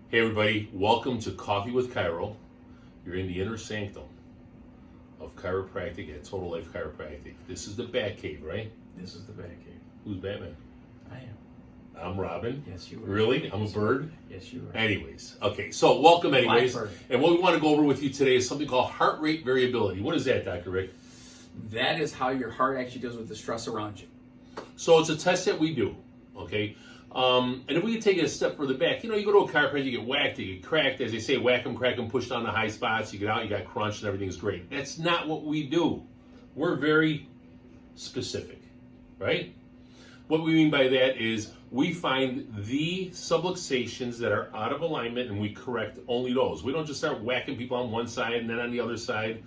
Hey everybody, welcome to Coffee with Cairo. You're in the inner sanctum of chiropractic at Total Life Chiropractic. This is the Batcave, right? This is the Batcave. Who's Batman? I am. I'm Robin. Yes, you are. Really? I'm a bird? Yes, you are. Anyways, okay, so welcome anyways. Blackbird. And what we want to go over with you today is something called heart rate variability. What is that, Dr. Rick? That is how your heart actually deals with the stress around you. So it's a test that we do, okay? And if we could take it a step further back, you go to a chiropractor, you get whacked, you get cracked, as they say, whack them, crack them, push down the high spots, you get out, you got crunched, and everything's great. That's not what we do. We're very specific, right? What we mean by that is we find the subluxations that are out of alignment and we correct only those. We don't just start whacking people on one side and then on the other side.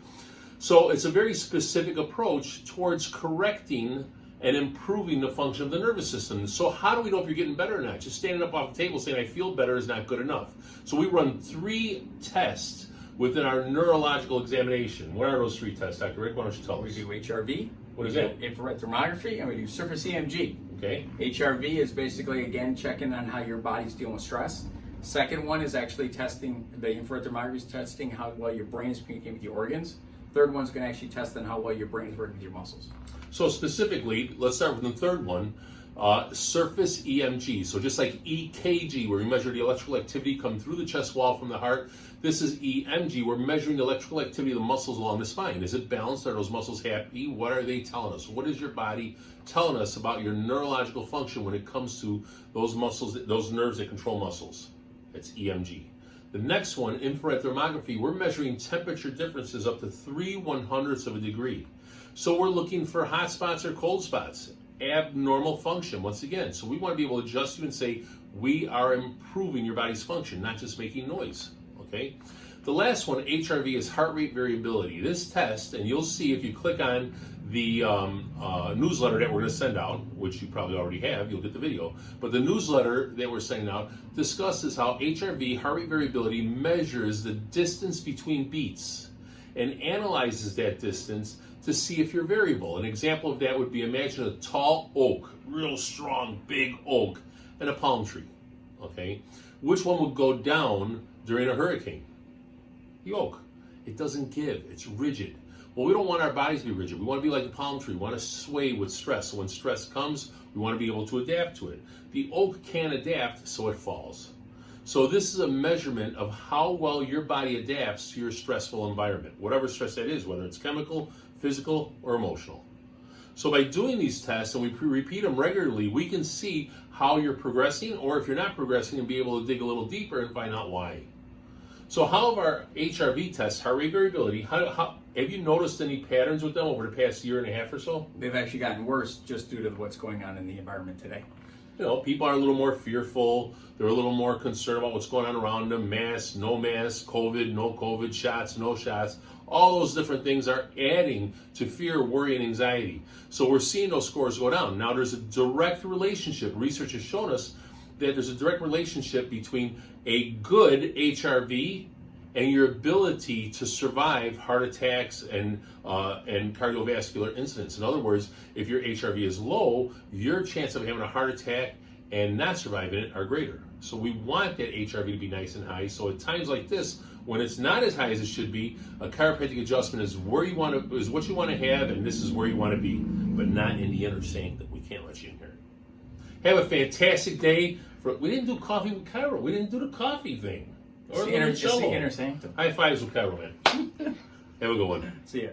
So it's a very specific approach towards correcting and improving the function of the nervous system. So how do we know if you're getting better or not? Just standing up off the table saying I feel better is not good enough. So we run 3 tests within our neurological examination. What are those 3 tests, Dr. Rick? Why don't you tell We us? do HRV. What is we that? do infrared thermography, and we do surface EMG. Okay. HRV is basically, again, checking on how your body's dealing with stress. Second one is actually testing, the infrared thermography is testing how well your brain is communicating with your organs. Third one's going to actually test on how well your brain is working with your muscles. So specifically, let's start with the third one, surface EMG. So just like EKG, where we measure the electrical activity come through the chest wall from the heart, this is EMG. We're measuring the electrical activity of the muscles along the spine. Is it balanced? Are those muscles happy? What are they telling us? What is your body telling us about your neurological function when it comes to those muscles, those nerves that control muscles? That's EMG. The next one, infrared thermography, we're measuring temperature differences up to 3/100ths of a degree. So we're looking for hot spots or cold spots, abnormal function once again. So we want to be able to adjust you and say, we are improving your body's function, not just making noise, okay? The last one, HRV, is heart rate variability. This test, and you'll see if you click on the newsletter that we're going to send out, which you probably already have, you'll get the video, but the newsletter that we're sending out discusses how HRV, heart rate variability, measures the distance between beats and analyzes that distance to see if you're variable. An example of that would be, imagine a tall oak, real strong, big oak, and a palm tree, okay? Which one would go down during a hurricane? The oak. It doesn't give, it's rigid. Well, we don't want our bodies to be rigid. We want to be like the palm tree. We want to sway with stress. So when stress comes, we want to be able to adapt to it. The oak can't adapt, so it falls. So this is a measurement of how well your body adapts to your stressful environment, whatever stress that is, whether it's chemical, physical, or emotional. So by doing these tests, and we repeat them regularly, we can see how you're progressing, or if you're not progressing, and be able to dig a little deeper and find out why. So how have our HRV tests, heart rate variability, how have you noticed any patterns with them over the past year and a half or so? They've actually gotten worse just due to what's going on in the environment today. People are a little more fearful. They're a little more concerned about what's going on around them. Mask, no mask, COVID, no COVID, shots, no shots. All those different things are adding to fear, worry, and anxiety. So we're seeing those scores go down. Now there's a direct relationship. Research has shown us that there's a direct relationship between a good HRV and your ability to survive heart attacks and cardiovascular incidents. In other words, if your HRV is low, your chance of having a heart attack and not surviving it are greater. So we want that HRV to be nice and high. So at times like this, when it's not as high as it should be, a chiropractic adjustment is what you want to have, and this is where you want to be, but not in the inner sanctum. We can't let you in here. Have a fantastic day. We didn't do coffee with Cairo. We didn't do the coffee thing. It's the inner sanctum. High fives with Cairo, man. Have a good one. See ya.